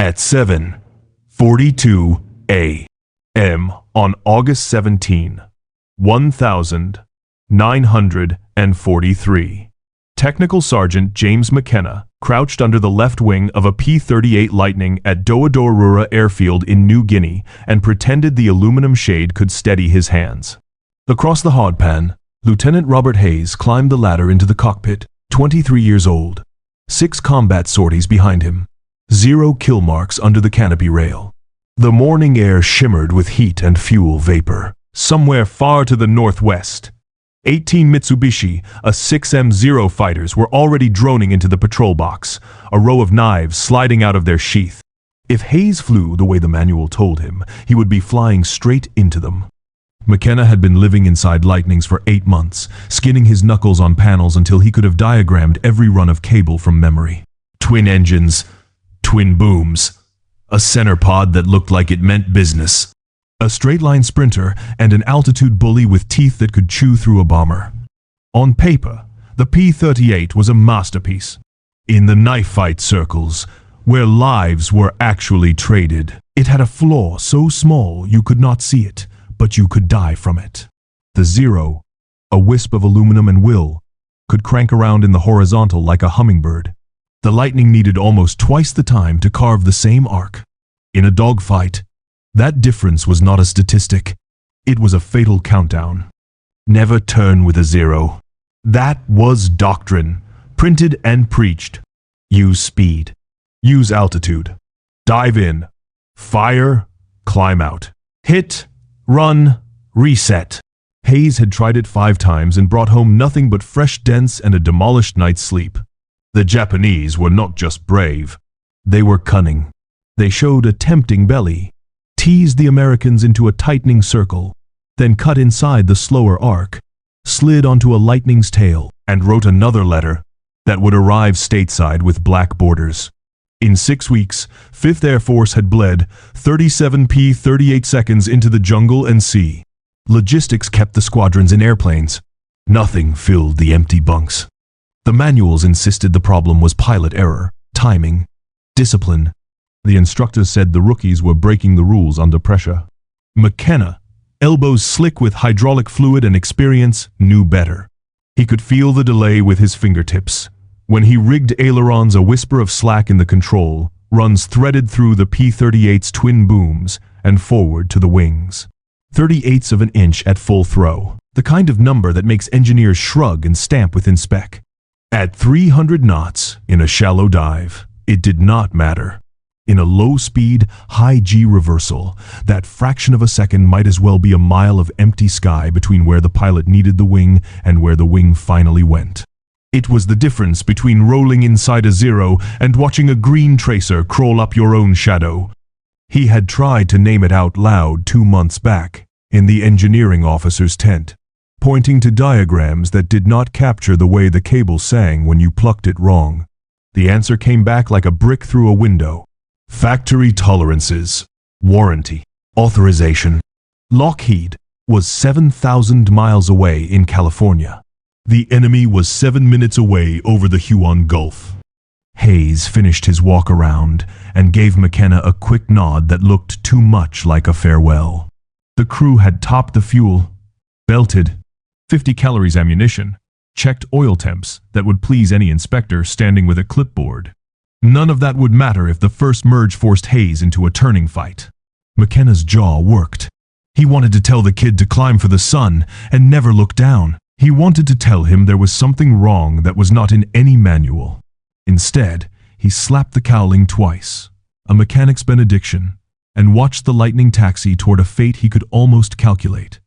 At 7:42 a.m. on August 17, 1943, Technical Sergeant James McKenna crouched under the left wing of a P-38 Lightning at WWII airfield in New Guinea and pretended the aluminum shade could steady his hands. Across the hardpan, Lieutenant Robert Hayes climbed the ladder into the cockpit, 23 years old. 6 combat sorties behind him. 0 kill marks under the canopy rail. The morning air shimmered with heat and fuel vapor. Somewhere far to the northwest, 18 Mitsubishi, a 6M0 fighters were already droning into the patrol box, a row of knives sliding out of their sheath. If Hayes flew the way the manual told him, he would be flying straight into them. McKenna had been living inside Lightnings for 8 months, skinning his knuckles on panels until he could have diagrammed every run of cable from memory. Twin engines, twin booms, a center pod that looked like it meant business, a straight-line sprinter, and an altitude bully with teeth that could chew through a bomber. On paper, the P-38 was a masterpiece. In the knife fight circles, where lives were actually traded, it had a flaw so small you could not see it, but you could die from it. The Zero, a wisp of aluminum and will, could crank around in the horizontal like a hummingbird. The Lightning needed almost twice the time to carve the same arc. In a dogfight, that difference was not a statistic. It was a fatal countdown. Never turn with a zero. That was doctrine, printed and preached. Use speed. Use altitude. Dive in. Fire. Climb out. Hit. Run. Reset. Hayes had tried it 5 times and brought home nothing but fresh dents and a demolished night's sleep. The Japanese were not just brave. They were cunning. They showed a tempting belly, teased the Americans into a tightening circle, then cut inside the slower arc, slid onto a Lightning's tail, and wrote another letter that would arrive stateside with black borders. In 6 weeks, 5th Air Force had bled 37 P-38 seconds into the jungle and sea. Logistics kept the squadrons in airplanes. Nothing filled the empty bunks. The manuals insisted the problem was pilot error, timing, discipline. The instructors said the rookies were breaking the rules under pressure. McKenna, elbows slick with hydraulic fluid and experience, knew better. He could feel the delay with his fingertips. When he rigged ailerons, a whisper of slack in the control, runs threaded through the P-38's twin booms and forward to the wings. 38ths of an inch at full throw, the kind of number that makes engineers shrug and stamp within spec. At 300 knots, in a shallow dive, it did not matter. In a low-speed, high-G reversal, that fraction of a second might as well be a mile of empty sky between where the pilot needed the wing and where the wing finally went. It was the difference between rolling inside a zero and watching a green tracer crawl up your own shadow. He had tried to name it out loud 2 months back, in the engineering officer's tent, pointing to diagrams that did not capture the way the cable sang when you plucked it wrong. The answer came back like a brick through a window. Factory tolerances, warranty, authorization. Lockheed was 7,000 miles away in California. The enemy was 7 minutes away over the Huon Gulf. Hayes finished his walk around and gave McKenna a quick nod that looked too much like a farewell. The crew had topped the fuel, belted, 50 calories ammunition, checked oil temps that would please any inspector standing with a clipboard. None of that would matter if the first merge forced Hayes into a turning fight. McKenna's jaw worked. He wanted to tell the kid to climb for the sun and never look down. He wanted to tell him there was something wrong that was not in any manual. Instead, he slapped the cowling twice, a mechanic's benediction, and watched the Lightning taxi toward a fate he could almost calculate.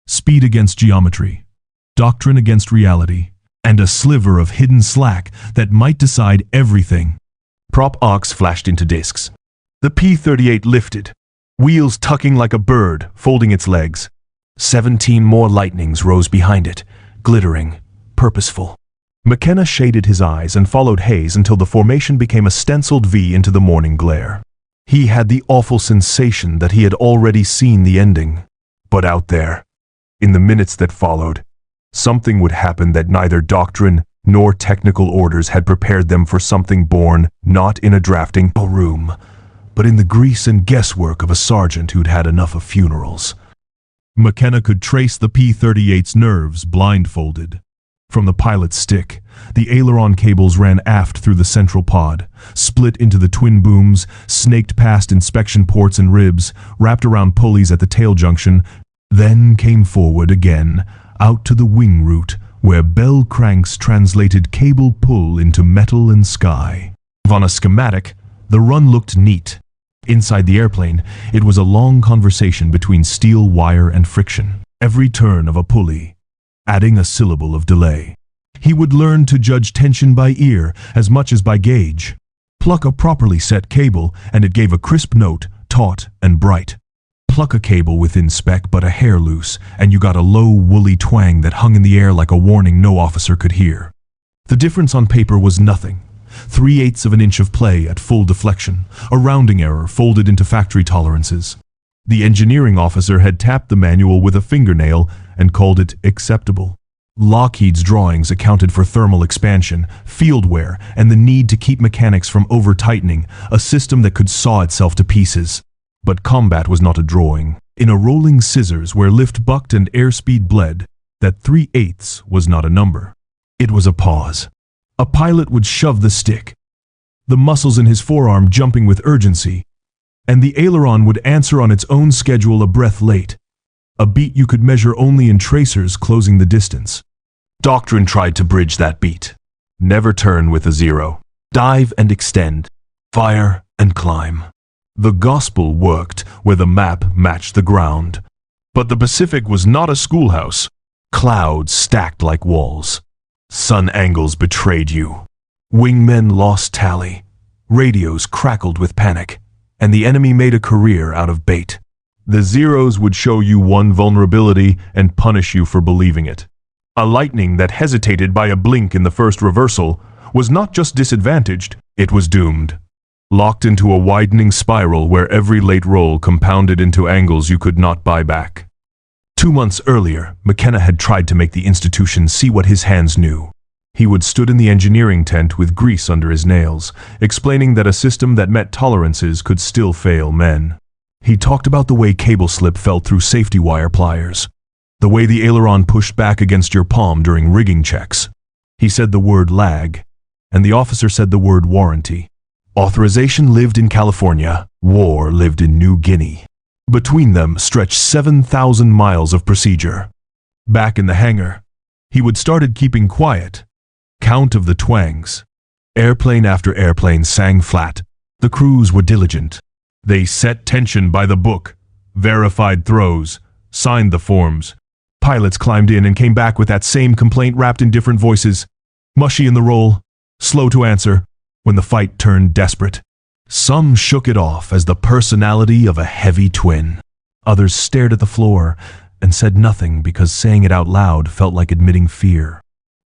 Speed against geometry, doctrine against reality, and a sliver of hidden slack that might decide everything. Prop arcs flashed into discs. The P-38 lifted, wheels tucking like a bird, folding its legs. 17 more Lightnings rose behind it, glittering, purposeful. McKenna shaded his eyes and followed Hayes until the formation became a stenciled V into the morning glare. He had the awful sensation that he had already seen the ending. But out there, in the minutes that followed, something would happen that neither doctrine nor technical orders had prepared them for, something born not in a drafting room, but in the grease and guesswork of a sergeant who'd had enough of funerals. McKenna could trace the P-38's nerves blindfolded. From the pilot's stick, the aileron cables ran aft through the central pod, split into the twin booms, snaked past inspection ports and ribs, wrapped around pulleys at the tail junction, then came forward again, out to the wing root, where bell cranks translated cable pull into metal and sky. On a schematic, the run looked neat. Inside the airplane, it was a long conversation between steel wire and friction, every turn of a pulley adding a syllable of delay. He would learn to judge tension by ear as much as by gauge. Pluck a properly set cable, and it gave a crisp note, taut and bright. Pluck a cable within spec but a hair loose, and you got a low, woolly twang that hung in the air like a warning no officer could hear. The difference on paper was nothing. 3/8 of an inch of play at full deflection, a rounding error folded into factory tolerances. The engineering officer had tapped the manual with a fingernail and called it acceptable. Lockheed's drawings accounted for thermal expansion, field wear, and the need to keep mechanics from over-tightening, a system that could saw itself to pieces. But combat was not a drawing. In a rolling scissors where lift bucked and airspeed bled, that 3/8 was not a number. It was a pause. A pilot would shove the stick, the muscles in his forearm jumping with urgency, and the aileron would answer on its own schedule a breath late, a beat you could measure only in tracers closing the distance. Doctrine tried to bridge that beat. Never turn with a zero. Dive and extend. Fire and climb. The gospel worked where the map matched the ground. But the Pacific was not a schoolhouse. Clouds stacked like walls. Sun angles betrayed you. Wingmen lost tally. Radios crackled with panic, and the enemy made a career out of bait. The zeros would show you one vulnerability and punish you for believing it. A lightning that hesitated by a blink in the first reversal was not just disadvantaged, it was doomed. Locked into a widening spiral where every late roll compounded into angles you could not buy back. 2 months earlier, McKenna had tried to make the institution see what his hands knew. He would stood in the engineering tent with grease under his nails, explaining that a system that met tolerances could still fail men. He talked about the way cable slip felt through safety wire pliers, the way the aileron pushed back against your palm during rigging checks. He said the word lag, and the officer said the word warranty. Authorization lived in California, war lived in New Guinea. Between them stretched 7,000 miles of procedure. Back in the hangar, he would started keeping quiet. Count of the twangs. Airplane after airplane sang flat. The crews were diligent. They set tension by the book, verified throws, signed the forms. Pilots climbed in and came back with that same complaint wrapped in different voices. Mushy in the roll, slow to answer, when the fight turned desperate. Some shook it off as the personality of a heavy twin. Others stared at the floor and said nothing because saying it out loud felt like admitting fear.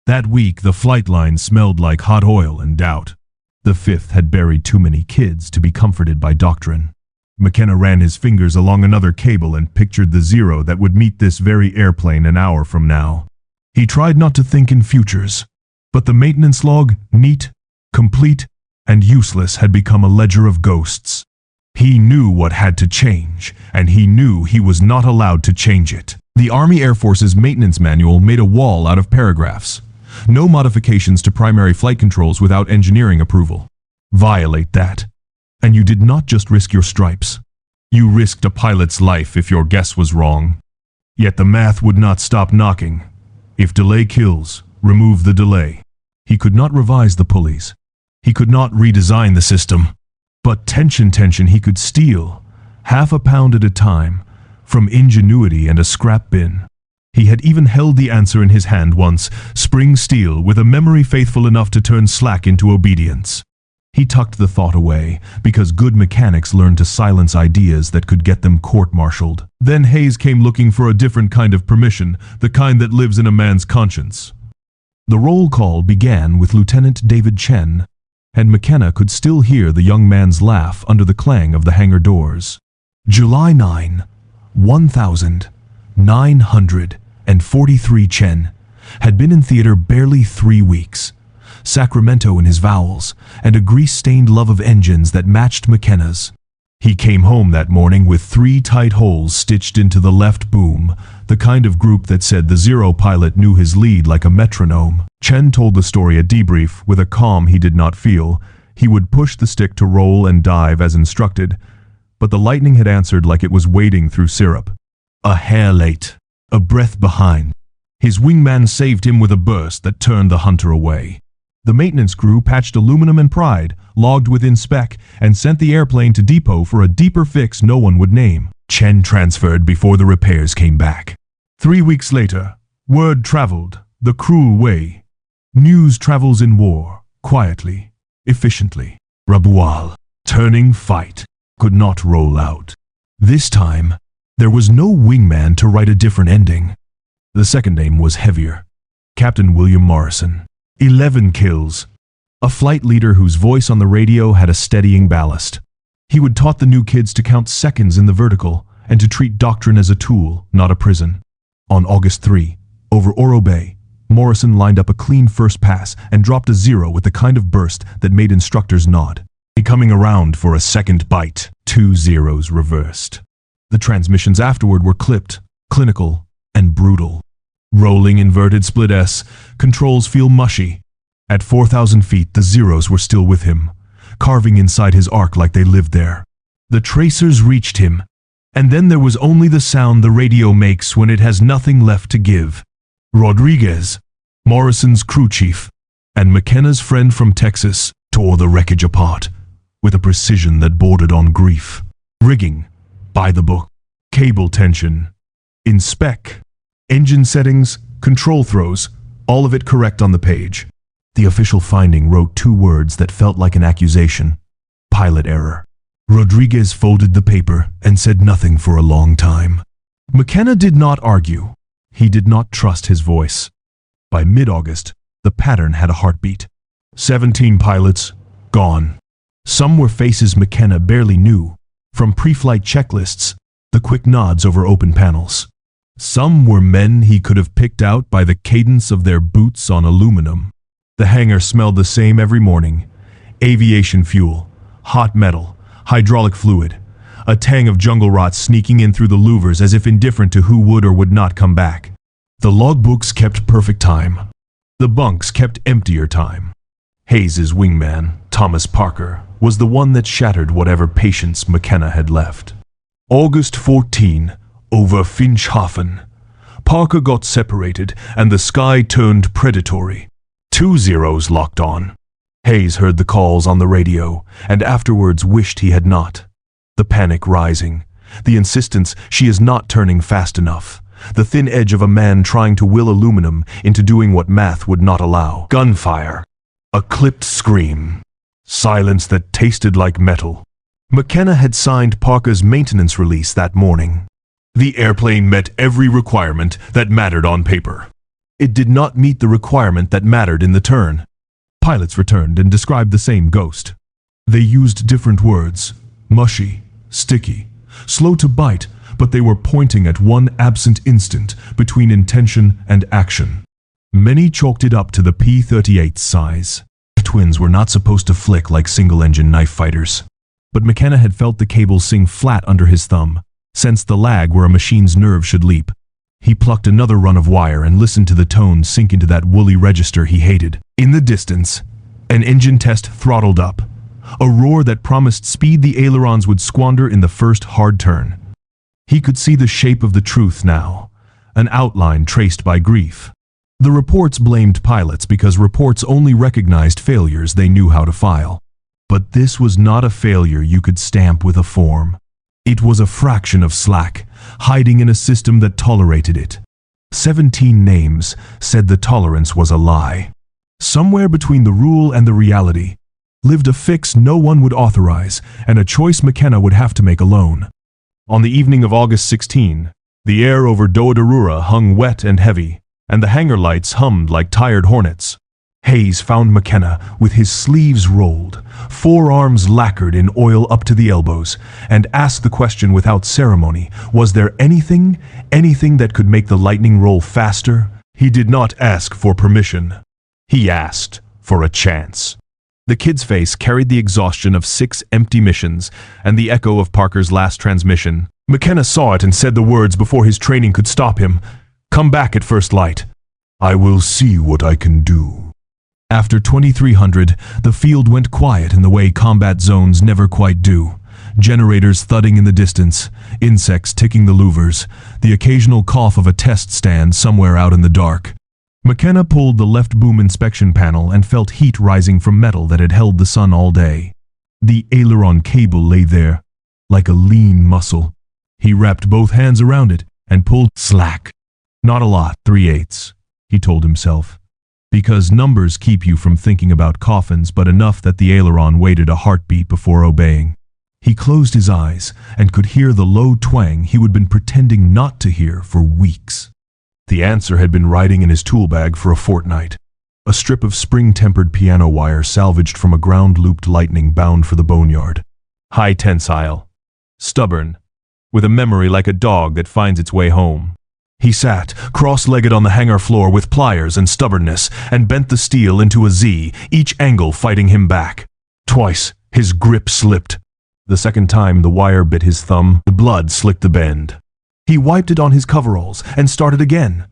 That week, the flight line smelled like hot oil and doubt. The Fifth had buried too many kids to be comforted by doctrine. McKenna ran his fingers along another cable and pictured the zero that would meet this very airplane an hour from now. He tried not to think in futures, but the maintenance log, neat, complete, and useless, had become a ledger of ghosts. He knew what had to change, and he knew he was not allowed to change it. The Army Air Force's maintenance manual made a wall out of paragraphs. No modifications to primary flight controls without engineering approval. Violate that, and you did not just risk your stripes. You risked a pilot's life if your guess was wrong. Yet the math would not stop knocking. If delay kills, remove the delay. He could not revise the pulleys. He could not redesign the system. But tension he could steal, half a pound at a time, from ingenuity and a scrap bin. He had even held the answer in his hand once, spring steel, with a memory faithful enough to turn slack into obedience. He tucked the thought away, because good mechanics learned to silence ideas that could get them court-martialed. Then Hayes came looking for a different kind of permission, the kind that lives in a man's conscience. The roll call began with Lieutenant David Chen, and McKenna could still hear the young man's laugh under the clang of the hangar doors. July 9, 1943. Chen had been in theater barely 3 weeks. Sacramento in his vowels, and a grease-stained love of engines that matched McKenna's. He came home that morning with 3 tight holes stitched into the left boom, the kind of group that said the Zero pilot knew his lead like a metronome. Chen told the story at debrief with a calm he did not feel. He would push the stick to roll and dive as instructed, but the lightning had answered like it was wading through syrup. A hair late, a breath behind. His wingman saved him with a burst that turned the hunter away. The maintenance crew patched aluminum and pride, logged within spec, and sent the airplane to depot for a deeper fix no one would name. Chen transferred before the repairs came back. 3 weeks later, word traveled, the cruel way. News travels in war, quietly, efficiently. WWII, turning fight, could not roll out. This time, there was no wingman to write a different ending. The second name was heavier. Captain William Morrison. 11 kills. A flight leader whose voice on the radio had a steadying ballast. He would taught the new kids to count seconds in the vertical and to treat doctrine as a tool, not a prison. On August 3, over Oro Bay, Morrison lined up a clean first pass and dropped a 0 with the kind of burst that made instructors nod. Coming around for a second bite, 2 zeros reversed. The transmissions afterward were clipped, clinical, and brutal. Rolling inverted split S, controls feel mushy. At 4,000 feet, the zeros were still with him, carving inside his arc like they lived there. The tracers reached him, and then there was only the sound the radio makes when it has nothing left to give. Rodriguez, Morrison's crew chief, and McKenna's friend from Texas, tore the wreckage apart, with a precision that bordered on grief. Rigging, by the book. Cable tension, in spec. Engine settings, control throws, all of it correct on the page. The official finding wrote 2 words that felt like an accusation. Pilot error. Rodriguez folded the paper and said nothing for a long time. McKenna did not argue. He did not trust his voice. By mid-August, the pattern had a heartbeat. 17 pilots, gone. Some were faces McKenna barely knew, from pre-flight checklists, the quick nods over open panels. Some were men he could have picked out by the cadence of their boots on aluminum. The hangar smelled the same every morning. Aviation fuel, hot metal, hydraulic fluid, a tang of jungle rot sneaking in through the louvers as if indifferent to who would or would not come back. The logbooks kept perfect time. The bunks kept emptier time. Hayes's wingman, Thomas Parker, was the one that shattered whatever patience McKenna had left. August 14, over Finchhafen. Parker got separated and the sky turned predatory. 2 zeros locked on. Hayes heard the calls on the radio and afterwards wished he had not. The panic rising, the insistence she is not turning fast enough, the thin edge of a man trying to will aluminum into doing what math would not allow. Gunfire. A clipped scream. Silence that tasted like metal. McKenna had signed Parker's maintenance release that morning. The airplane met every requirement that mattered on paper. It did not meet the requirement that mattered in the turn. Pilots returned and described the same ghost. They used different words. Mushy, sticky, slow to bite, but they were pointing at one absent instant between intention and action. Many chalked it up to the P-38 size. Twins were not supposed to flick like single-engine knife fighters. But McKenna had felt the cable sing flat under his thumb, sensed the lag where a machine's nerve should leap. He plucked another run of wire and listened to the tones sink into that woolly register he hated. In the distance, an engine test throttled up, a roar that promised speed the ailerons would squander in the first hard turn. He could see the shape of the truth now, an outline traced by grief. The reports blamed pilots because reports only recognized failures they knew how to file. But this was not a failure you could stamp with a form. It was a fraction of slack, hiding in a system that tolerated it. 17 names said the tolerance was a lie. Somewhere between the rule and the reality lived a fix no one would authorize and a choice McKenna would have to make alone. On the evening of August 16, the air over WWII hung wet and heavy, and the hangar lights hummed like tired hornets. Hayes found McKenna with his sleeves rolled, forearms lacquered in oil up to the elbows, and asked the question without ceremony, was there anything that could make the lightning roll faster? He did not ask for permission. He asked for a chance. The kid's face carried the exhaustion of 6 empty missions and the echo of Parker's last transmission. McKenna saw it and said the words before his training could stop him. "Come back at first light. I will see what I can do." After 2300, the field went quiet in the way combat zones never quite do. Generators thudding in the distance, insects ticking the louvers, the occasional cough of a test stand somewhere out in the dark. McKenna pulled the left boom inspection panel and felt heat rising from metal that had held the sun all day. The aileron cable lay there, like a lean muscle. He wrapped both hands around it and pulled slack. Not a lot, 3/8, he told himself. Because numbers keep you from thinking about coffins, but enough that the aileron waited a heartbeat before obeying. He closed his eyes and could hear the low twang he had been pretending not to hear for weeks. The answer had been riding in his tool bag for a fortnight. A strip of spring-tempered piano wire salvaged from a ground-looped lightning bound for the boneyard. High tensile. Stubborn. With a memory like a dog that finds its way home. He sat, cross-legged on the hangar floor with pliers and stubbornness, and bent the steel into a Z, each angle fighting him back. Twice, his grip slipped. The second time the wire bit his thumb, the blood slicked the bend. He wiped it on his coveralls and started again,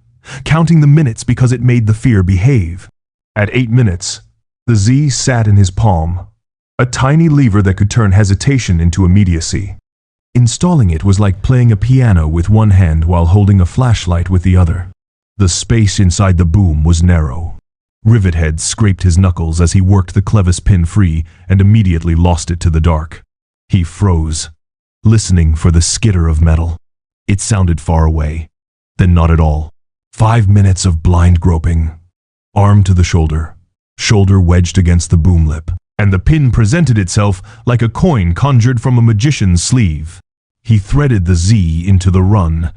counting the minutes because it made the fear behave. At 8 minutes, the Z sat in his palm, a tiny lever that could turn hesitation into immediacy. Installing it was like playing a piano with one hand while holding a flashlight with the other. The space inside the boom was narrow. Rivet heads scraped his knuckles as he worked the clevis pin free and immediately lost it to the dark. He froze, listening for the skitter of metal. It sounded far away, then not at all. 5 minutes of blind groping. Arm to the shoulder, shoulder wedged against the boom lip, and the pin presented itself like a coin conjured from a magician's sleeve. He threaded the Z into the run,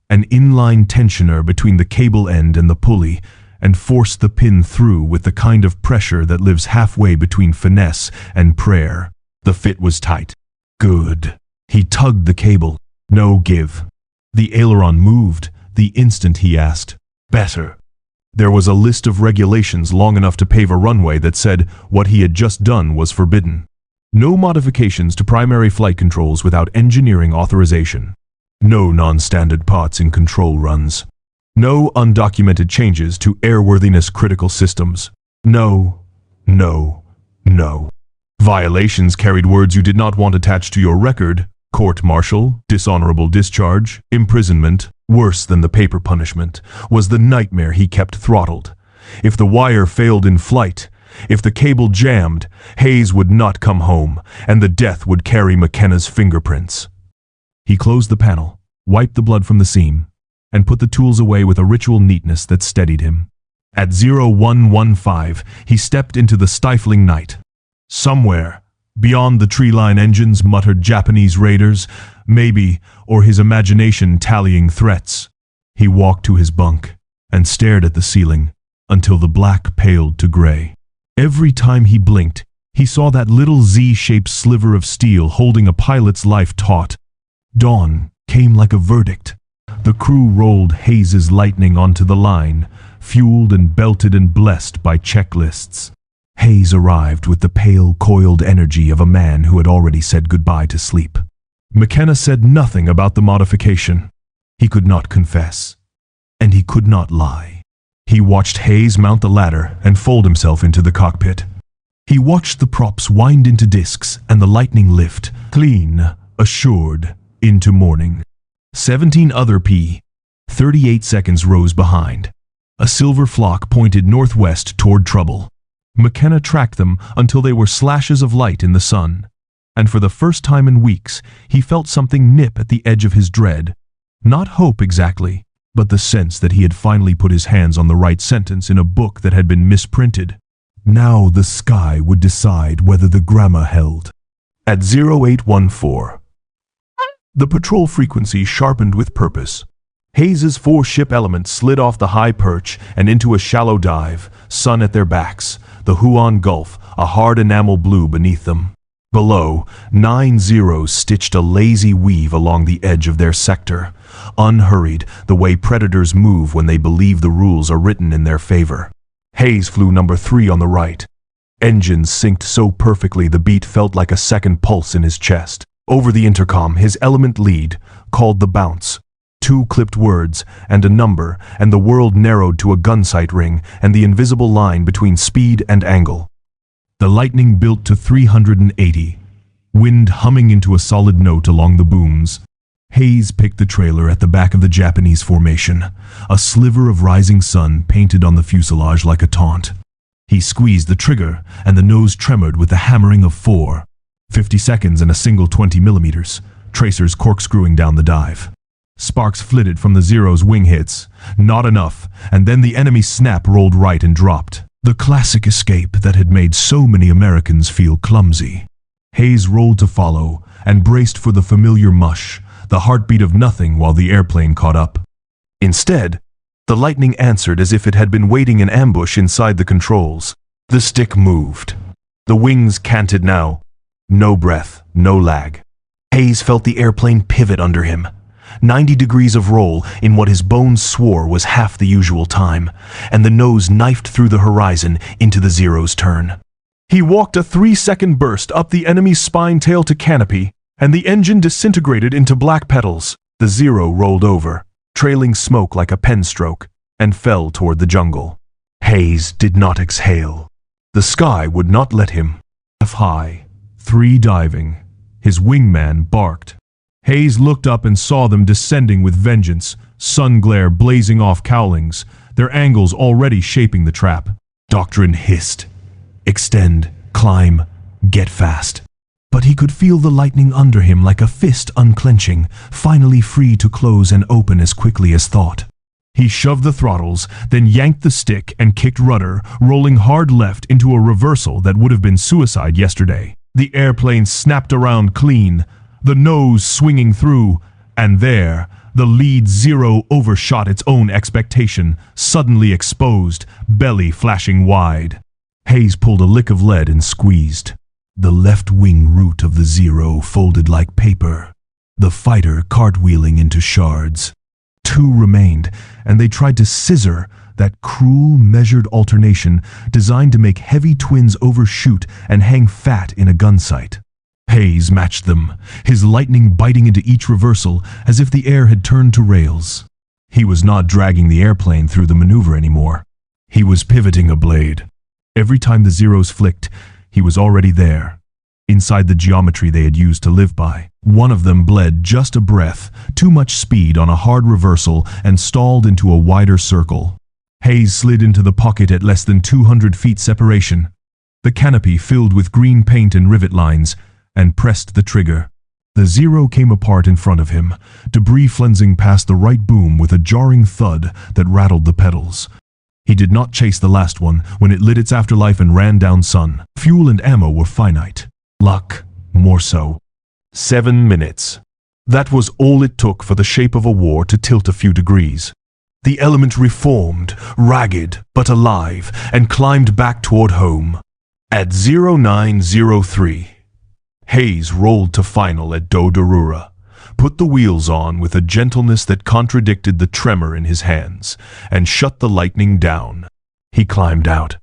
an inline tensioner between the cable end and the pulley, and forced the pin through with the kind of pressure that lives halfway between finesse and prayer. The fit was tight. Good. He tugged the cable. No give. The aileron moved the instant he asked. Better. There was a list of regulations long enough to pave a runway that said what he had just done was forbidden. No modifications to primary flight controls without engineering authorization. No non-standard parts in control runs. No undocumented changes to airworthiness critical systems. No, no, no. Violations carried words you did not want attached to your record. Court-martial, dishonorable discharge, imprisonment, worse than the paper punishment, was the nightmare he kept throttled. If the wire failed in flight, if the cable jammed, Hayes would not come home, and the death would carry McKenna's fingerprints. He closed the panel, wiped the blood from the seam, and put the tools away with a ritual neatness that steadied him. At 0115, he stepped into the stifling night. Somewhere, beyond the tree-line engines, muttered Japanese raiders, maybe, or his imagination tallying threats. He walked to his bunk and stared at the ceiling until the black paled to gray. Every time he blinked, he saw that little Z-shaped sliver of steel holding a pilot's life taut. Dawn came like a verdict. The crew rolled Hayes's Lightning onto the line, fueled and belted and blessed by checklists. Hayes arrived with the pale, coiled energy of a man who had already said goodbye to sleep. McKenna said nothing about the modification. He could not confess, and he could not lie. He watched Hayes mount the ladder and fold himself into the cockpit. He watched the props wind into discs and the Lightning lift, clean, assured, into morning. 17 other P-38 seconds rose behind. A silver flock pointed northwest toward trouble. McKenna tracked them until they were slashes of light in the sun, and for the first time in weeks, he felt something nip at the edge of his dread. Not hope exactly, but the sense that he had finally put his hands on the right sentence in a book that had been misprinted. Now the sky would decide whether the grammar held. At 0814, the patrol frequency sharpened with purpose. Hayes's 4-ship element slid off the high perch and into a shallow dive, sun at their backs, the Huon Gulf, a hard enamel blue beneath them. Below, 9 zeros stitched a lazy weave along the edge of their sector, unhurried, the way predators move when they believe the rules are written in their favor. Hayes flew number 3 on the right. Engines synced so perfectly the beat felt like a second pulse in his chest. Over the intercom, his element lead called the bounce. 2 clipped words and a number, and the world narrowed to a gunsight ring and the invisible line between speed and angle. The lightning built to 380, wind humming into a solid note along the booms. Hayes picked the trailer at the back of the Japanese formation, a sliver of rising sun painted on the fuselage like a taunt. He squeezed the trigger, and the nose tremored with the hammering of 4. 50 seconds and a single 20 millimeters, tracers corkscrewing down the dive. Sparks flitted from the Zero's wing hits. Not enough, and then the enemy snap rolled right and dropped. The classic escape that had made so many Americans feel clumsy. Hayes rolled to follow and braced for the familiar mush, the heartbeat of nothing while the airplane caught up. Instead, the lightning answered as if it had been waiting in ambush inside the controls. The stick moved. The wings canted now. No breath, no lag. Hayes felt the airplane pivot under him. 90 degrees of roll in what his bones swore was half the usual time, and the nose knifed through the horizon into the Zero's turn. He walked a 3-second burst up the enemy's spine tail to canopy, and the engine disintegrated into black petals. The Zero rolled over, trailing smoke like a pen stroke, and fell toward the jungle. Hayes did not exhale. The sky would not let him. High, 3 diving. His wingman barked. Hayes looked up and saw them descending with vengeance, sun glare blazing off cowlings, their angles already shaping the trap. Doctrine hissed. Extend, climb, get fast. But he could feel the lightning under him like a fist unclenching, finally free to close and open as quickly as thought. He shoved the throttles, then yanked the stick and kicked rudder, rolling hard left into a reversal that would have been suicide yesterday. The airplane snapped around clean, the nose swinging through, and there, the lead Zero overshot its own expectation, suddenly exposed, belly flashing wide. Hayes pulled a lick of lead and squeezed. The left wing root of the Zero folded like paper, the fighter cartwheeling into shards. 2 remained, and they tried to scissor that cruel, measured alternation designed to make heavy twins overshoot and hang fat in a gunsight. Hayes matched them, his lightning biting into each reversal as if the air had turned to rails. He was not dragging the airplane through the maneuver anymore. He was pivoting a blade. Every time the Zeros flicked, he was already there, inside the geometry they had used to live by. One of them bled just a breath, too much speed on a hard reversal, and stalled into a wider circle. Hayes slid into the pocket at less than 200 feet separation, the canopy filled with green paint and rivet lines, and pressed the trigger. The Zero came apart in front of him, debris flensing past the right boom with a jarring thud that rattled the pedals. He did not chase the last one when it lit its afterlife and ran down sun. Fuel and ammo were finite. Luck, more so. 7 minutes. That was all it took for the shape of a war to tilt a few degrees. The element reformed, ragged but alive, and climbed back toward home. At 0903, Hayes rolled to final at WWII, put the wheels on with a gentleness that contradicted the tremor in his hands, and shut the lightning down. He climbed out,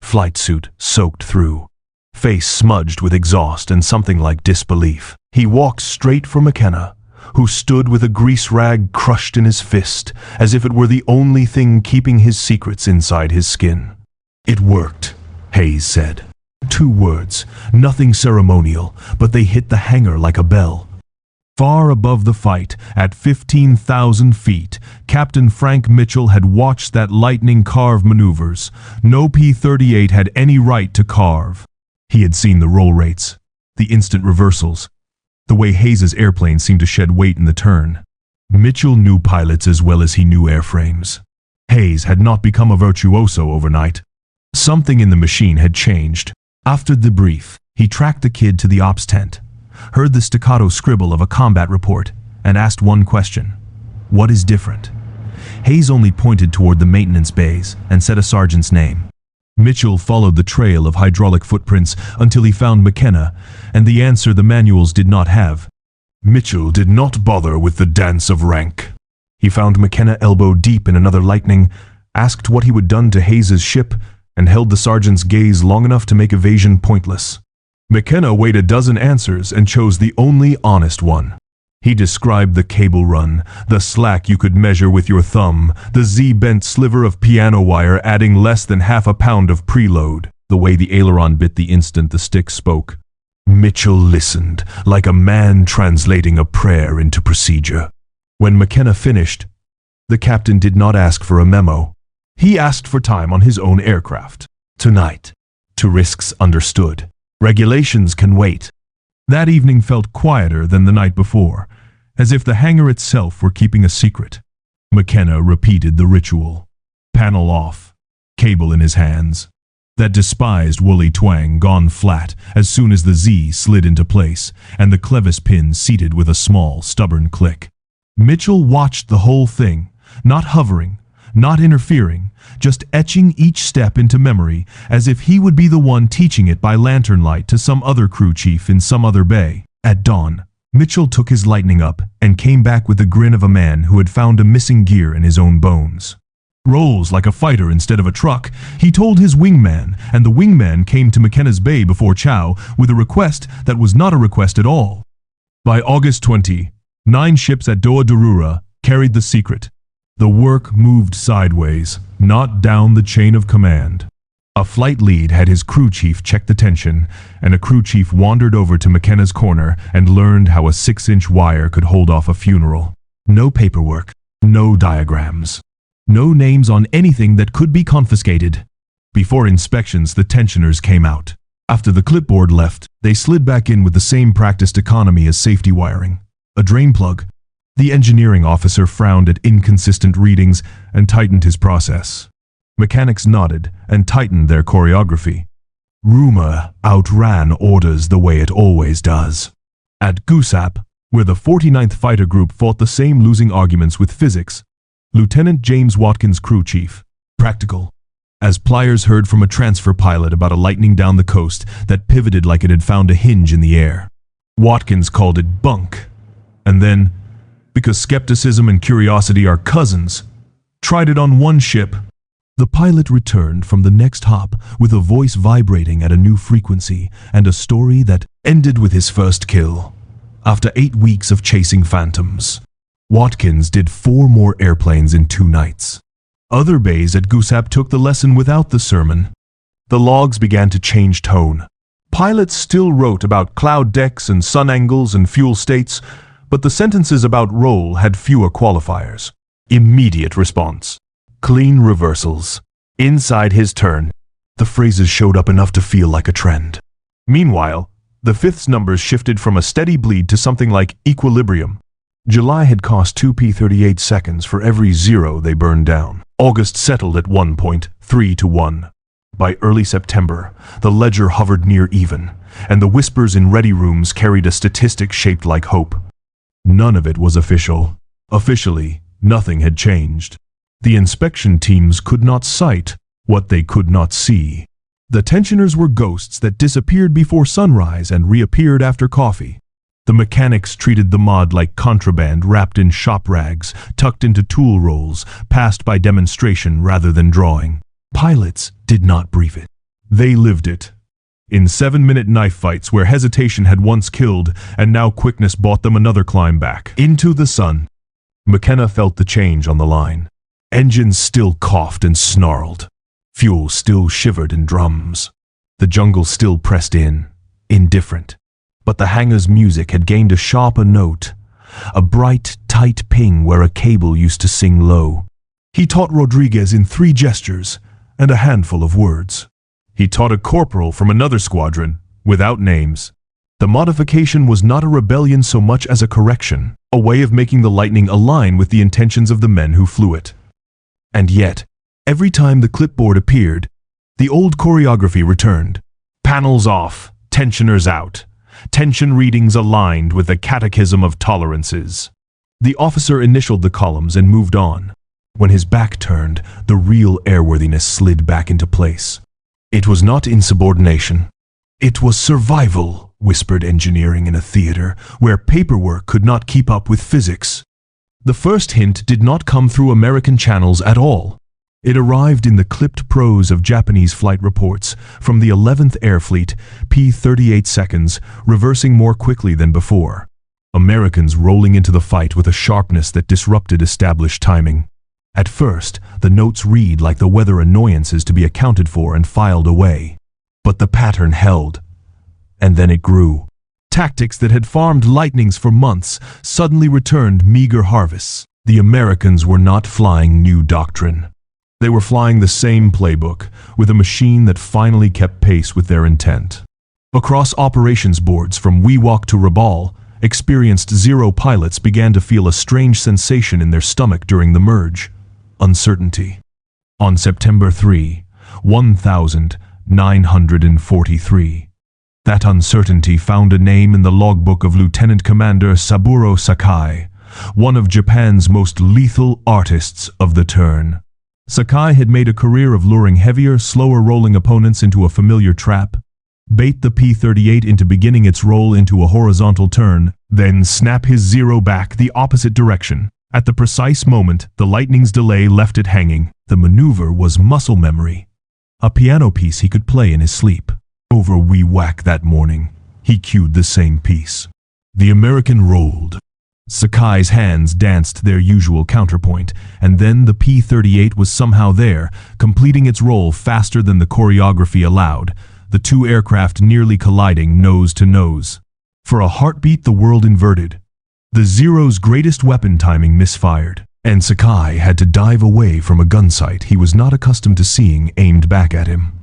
flight suit soaked through, face smudged with exhaust and something like disbelief. He walked straight for McKenna, who stood with a grease rag crushed in his fist, as if it were the only thing keeping his secrets inside his skin. "It worked," Hayes said. 2 words, nothing ceremonial, but they hit the hangar like a bell. Far above the fight, at 15,000 feet, Captain Frank Mitchell had watched that lightning carve maneuvers. No P-38 had any right to carve. He had seen the roll rates, the instant reversals, the way Hayes's airplane seemed to shed weight in the turn. Mitchell knew pilots as well as he knew airframes. Hayes had not become a virtuoso overnight. Something in the machine had changed. After the brief, he tracked the kid to the ops tent, heard the staccato scribble of a combat report, and asked one question. What is different? Hayes only pointed toward the maintenance bays and said a sergeant's name. Mitchell followed the trail of hydraulic footprints until he found McKenna, and the answer the manuals did not have. Mitchell did not bother with the dance of rank. He found McKenna elbow deep in another lightning, asked what he had done to Hayes's ship, and held the sergeant's gaze long enough to make evasion pointless. McKenna weighed a dozen answers and chose the only honest one. He described the cable run, the slack you could measure with your thumb, the Z-bent sliver of piano wire adding less than half a pound of preload, the way the aileron bit the instant the stick spoke. Mitchell listened, like a man translating a prayer into procedure. When McKenna finished, the captain did not ask for a memo. He asked for time on his own aircraft. Tonight. To risks understood. Regulations can wait. That evening felt quieter than the night before, as if the hangar itself were keeping a secret. McKenna repeated the ritual. Panel off. Cable in his hands. That despised woolly twang gone flat as soon as the Z slid into place, and the clevis pin seated with a small, stubborn click. Mitchell watched the whole thing, not hovering, not interfering, just etching each step into memory as if he would be the one teaching it by lantern light to some other crew chief in some other bay. At dawn, Mitchell took his lightning up and came back with the grin of a man who had found a missing gear in his own bones. Rolls like a fighter instead of a truck, he told his wingman, and the wingman came to McKenna's bay before chow with a request that was not a request at all. By August 20, 9 ships at WWII carried the secret. The work moved sideways, not down the chain of command. A flight lead had his crew chief check the tension, and a crew chief wandered over to McKenna's corner and learned how a 6-inch wire could hold off a funeral. No paperwork, no diagrams. No names on anything that could be confiscated. Before inspections, the tensioners came out. After the clipboard left, they slid back in with the same practiced economy as safety wiring. A drain plug. The engineering officer frowned at inconsistent readings and tightened his process. Mechanics nodded and tightened their choreography. Rumor outran orders the way it always does. At WWII, where the 49th Fighter Group fought the same losing arguments with physics, Lieutenant James Watkins, crew chief, practical, as Pliers heard from a transfer pilot about a lightning down the coast that pivoted like it had found a hinge in the air. Watkins called it bunk, and then, because skepticism and curiosity are cousins, tried it on one ship. The pilot returned from the next hop with a voice vibrating at a new frequency and a story that ended with his first kill. After 8 weeks of chasing phantoms, Watkins did 4 more airplanes in 2 nights. Other bays at WWII took the lesson without the sermon. The logs began to change tone. Pilots still wrote about cloud decks and sun angles and fuel states, but the sentences about roll had fewer qualifiers. Immediate response. Clean reversals. Inside his turn. The phrases showed up enough to feel like a trend. Meanwhile, the fifth's numbers shifted from a steady bleed to something like equilibrium. July had cost 2 P-38 seconds for every 0 they burned down. August settled at 1 point, 3 to 1. By early September, the ledger hovered near even, and the whispers in ready rooms carried a statistic shaped like hope. None of it was official. Officially, nothing had changed. The inspection teams could not cite what they could not see. The tensioners were ghosts that disappeared before sunrise and reappeared after coffee. The mechanics treated the mod like contraband wrapped in shop rags, tucked into tool rolls, passed by demonstration rather than drawing. Pilots did not brief it. They lived it. In 7-minute knife fights where hesitation had once killed and now quickness bought them another climb back. Into the sun. McKenna felt the change on the line. Engines still coughed and snarled. Fuel still shivered in drums. The jungle still pressed in, indifferent. But the hangar's music had gained a sharper note, a bright, tight ping where a cable used to sing low. He taught Rodriguez in 3 gestures and a handful of words. He taught a corporal from another squadron, without names. The modification was not a rebellion so much as a correction, a way of making the lightning align with the intentions of the men who flew it. And yet, every time the clipboard appeared, the old choreography returned. Panels off, tensioners out. Tension readings aligned with the catechism of tolerances. The officer initialed the columns and moved on. When his back turned, the real airworthiness slid back into place. It was not insubordination. It was survival, whispered engineering in a theater where paperwork could not keep up with physics. The first hint did not come through American channels at all. It arrived in the clipped prose of Japanese flight reports from the 11th Air Fleet, P-38 seconds, reversing more quickly than before. Americans rolling into the fight with a sharpness that disrupted established timing. At first, the notes read like the weather annoyances to be accounted for and filed away. But the pattern held. And then it grew. Tactics that had farmed lightnings for months suddenly returned meager harvests. The Americans were not flying new doctrine. They were flying the same playbook, with a machine that finally kept pace with their intent. Across operations boards from Wewak to Rabaul, experienced Zero pilots began to feel a strange sensation in their stomach during the merge. Uncertainty. On September 3, 1943, that uncertainty found a name in the logbook of Lieutenant Commander Saburo Sakai, one of Japan's most lethal artists of the turn. Sakai had made a career of luring heavier, slower-rolling opponents into a familiar trap, bait the P-38 into beginning its roll into a horizontal turn, then snap his Zero back the opposite direction. At the precise moment the lightning's delay left it hanging, the maneuver was muscle memory, a piano piece he could play in his sleep. Over Wewak that morning, he cued the same piece. The American rolled. Sakai's hands danced their usual counterpoint, and then the P-38 was somehow there, completing its roll faster than the choreography allowed, the two aircraft nearly colliding nose to nose. For a heartbeat the world inverted. The Zero's greatest weapon timing misfired, and Sakai had to dive away from a gun sight he was not accustomed to seeing aimed back at him.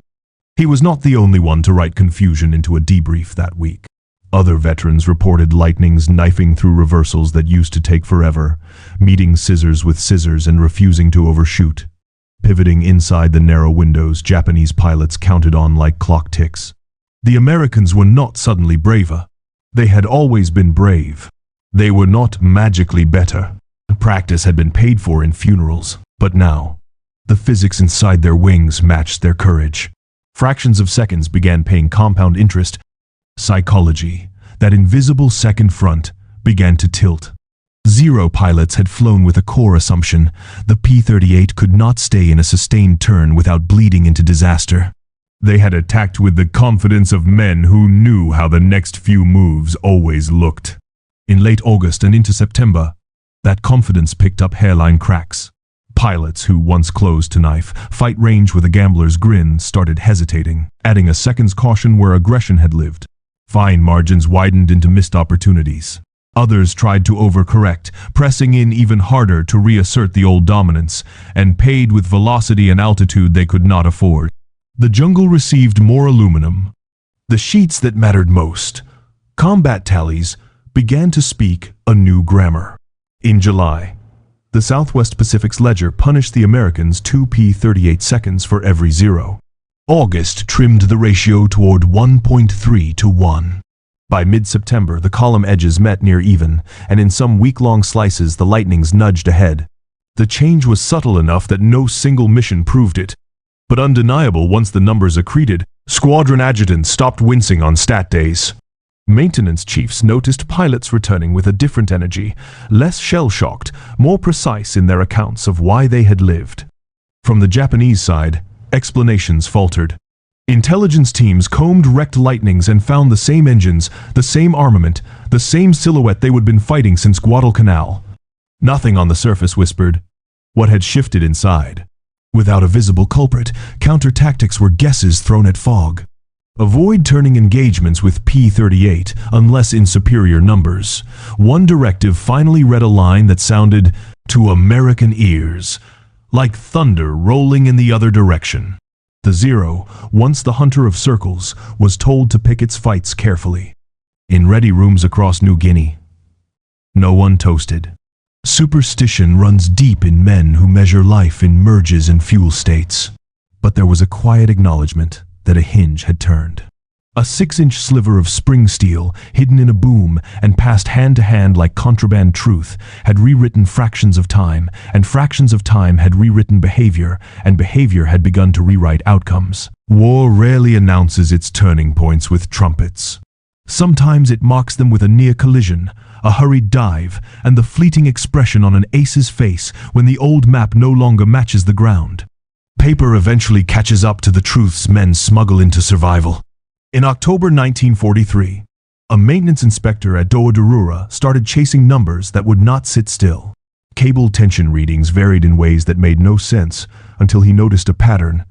He was not the only one to write confusion into a debrief that week. Other veterans reported lightnings knifing through reversals that used to take forever, meeting scissors with scissors and refusing to overshoot. Pivoting inside the narrow windows Japanese pilots counted on like clock ticks. The Americans were not suddenly braver. They had always been brave. They were not magically better. Practice had been paid for in funerals, but now, the physics inside their wings matched their courage. Fractions of seconds began paying compound interest. Psychology, that invisible second front, began to tilt. Zero pilots had flown with a core assumption: the P-38 could not stay in a sustained turn without bleeding into disaster. They had attacked with the confidence of men who knew how the next few moves always looked. In late August and into September, that confidence picked up hairline cracks. Pilots who once closed to knife, fight range with a gambler's grin started hesitating, adding a second's caution where aggression had lived. Fine margins widened into missed opportunities. Others tried to overcorrect, pressing in even harder to reassert the old dominance, and paid with velocity and altitude they could not afford. The jungle received more aluminum. The sheets that mattered most, combat tallies, began to speak a new grammar. In July, the Southwest Pacific's ledger punished the Americans 2 P-38 seconds for every zero. August trimmed the ratio toward 1.3 to 1. By mid-September, the column edges met near even, and in some week-long slices the lightnings nudged ahead. The change was subtle enough that no single mission proved it, but undeniable once the numbers accreted. Squadron adjutants stopped wincing on stat days. Maintenance chiefs noticed pilots returning with a different energy, less shell-shocked, more precise in their accounts of why they had lived. From the Japanese side, explanations faltered. Intelligence teams combed wrecked lightnings and found the same engines, the same armament, the same silhouette they would been fighting since Guadalcanal. Nothing on the surface whispered what had shifted inside. Without a visible culprit, counter-tactics were guesses thrown at fog. Avoid turning engagements with P-38 unless in superior numbers. One directive finally read a line that sounded, to American ears, like thunder rolling in the other direction. The Zero, once the hunter of circles, was told to pick its fights carefully. In ready rooms across New Guinea, no one toasted. Superstition runs deep in men who measure life in merges and fuel states. But there was a quiet acknowledgement that a hinge had turned. A 6-inch sliver of spring steel, hidden in a boom and passed hand to hand like contraband truth, had rewritten fractions of time, and fractions of time had rewritten behavior, and behavior had begun to rewrite outcomes. War rarely announces its turning points with trumpets. Sometimes it mocks them with a near collision, a hurried dive, and the fleeting expression on an ace's face when the old map no longer matches the ground. Paper eventually catches up to the truths men smuggle into survival. In October 1943, a maintenance inspector at WWII started chasing numbers that would not sit still. Cable tension readings varied in ways that made no sense until he noticed a pattern.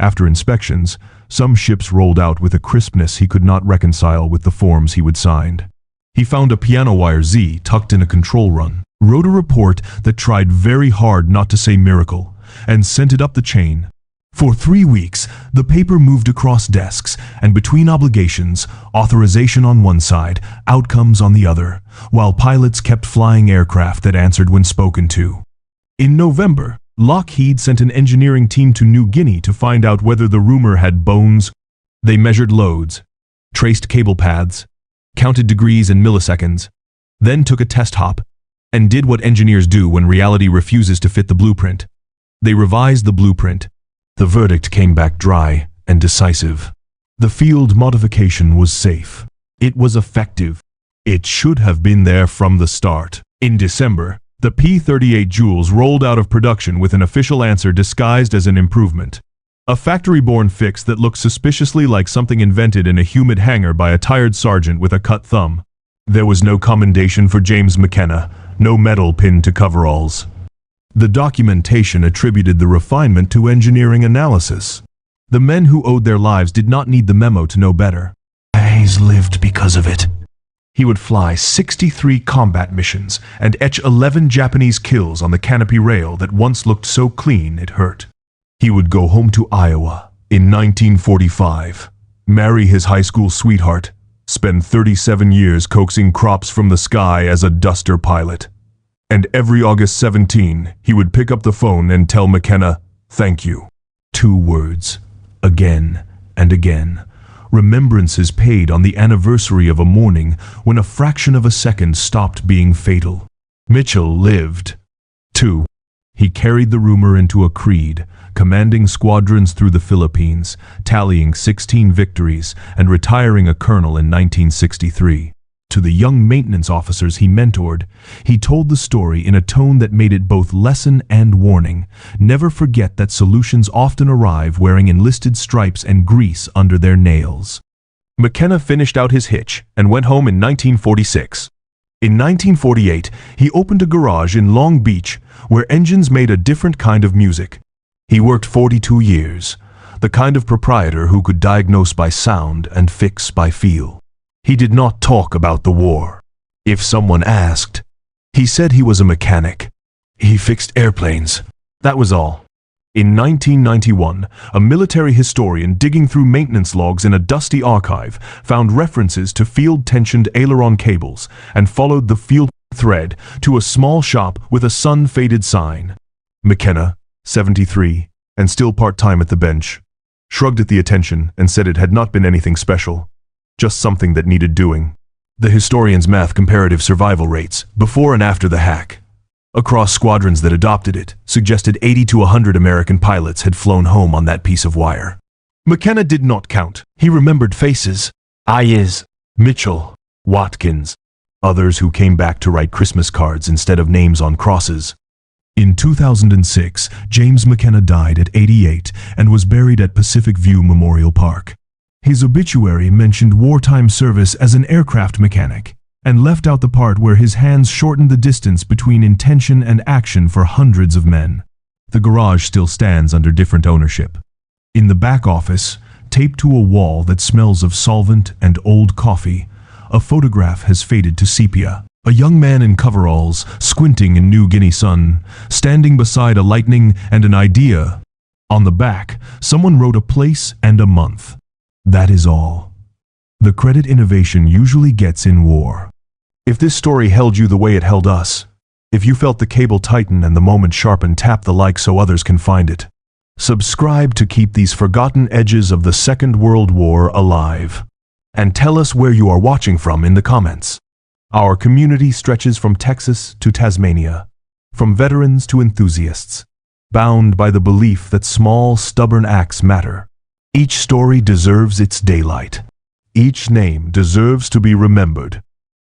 After inspections, some ships rolled out with a crispness he could not reconcile with the forms he would signed. He found a piano wire Z tucked in a control run, wrote a report that tried very hard not to say miracle, and sent it up the chain. For 3 weeks, the paper moved across desks, and between obligations, authorization on one side, outcomes on the other, while pilots kept flying aircraft that answered when spoken to. In November, Lockheed sent an engineering team to New Guinea to find out whether the rumor had bones. They measured loads, traced cable paths, counted degrees and milliseconds, then took a test hop, and did what engineers do when reality refuses to fit the blueprint. They revised the blueprint. The verdict came back dry and decisive. The field modification was safe. It was effective. It should have been there from the start. In December, the P-38 Jules rolled out of production with an official answer disguised as an improvement. A factory-born fix that looked suspiciously like something invented in a humid hangar by a tired sergeant with a cut thumb. There was no commendation for James McKenna, no medal pinned to coveralls. The documentation attributed the refinement to engineering analysis. The men who owed their lives did not need the memo to know better. Hayes lived because of it. He would fly 63 combat missions and etch 11 Japanese kills on the canopy rail that once looked so clean it hurt. He would go home to Iowa in 1945, marry his high school sweetheart, spend 37 years coaxing crops from the sky as a duster pilot. And every August 17, he would pick up the phone and tell McKenna, "Thank you." 2 words, again and again. Remembrances paid on the anniversary of a morning when a fraction of a second stopped being fatal. Mitchell lived. 2. He carried the rumor into a creed, commanding squadrons through the Philippines, tallying 16 victories, and retiring a colonel in 1963. To the young maintenance officers he mentored, he told the story in a tone that made it both lesson and warning. Never forget that solutions often arrive wearing enlisted stripes and grease under their nails. McKenna finished out his hitch and went home in 1946. In 1948, he opened a garage in Long Beach where engines made a different kind of music. He worked 42 years, the kind of proprietor who could diagnose by sound and fix by feel. He did not talk about the war. If someone asked, he said he was a mechanic. He fixed airplanes. That was all. In 1991, a military historian digging through maintenance logs in a dusty archive found references to field-tensioned aileron cables and followed the field thread to a small shop with a sun-faded sign. McKenna, 73, and still part-time at the bench, shrugged at the attention and said it had not been anything special. Just something that needed doing. The historian's math comparative survival rates, before and after the hack, across squadrons that adopted it, suggested 80 to 100 American pilots had flown home on that piece of wire. McKenna did not count. He remembered faces. Ayes, Mitchell, Watkins, others who came back to write Christmas cards instead of names on crosses. In 2006, James McKenna died at 88 and was buried at Pacific View Memorial Park. His obituary mentioned wartime service as an aircraft mechanic, and left out the part where his hands shortened the distance between intention and action for hundreds of men. The garage still stands under different ownership. In the back office, taped to a wall that smells of solvent and old coffee, a photograph has faded to sepia. A young man in coveralls, squinting in New Guinea sun, standing beside a lightning and an idea. On the back, someone wrote a place and a month. That is all. The credit innovation usually gets in war. If this story held you the way it held us, if you felt the cable tighten and the moment sharpen, tap the like so others can find it. Subscribe to keep these forgotten edges of the Second World War alive. And tell us where you are watching from in the comments. Our community stretches from Texas to Tasmania, from veterans to enthusiasts, bound by the belief that small, stubborn acts matter. Each story deserves its daylight. Each name deserves to be remembered.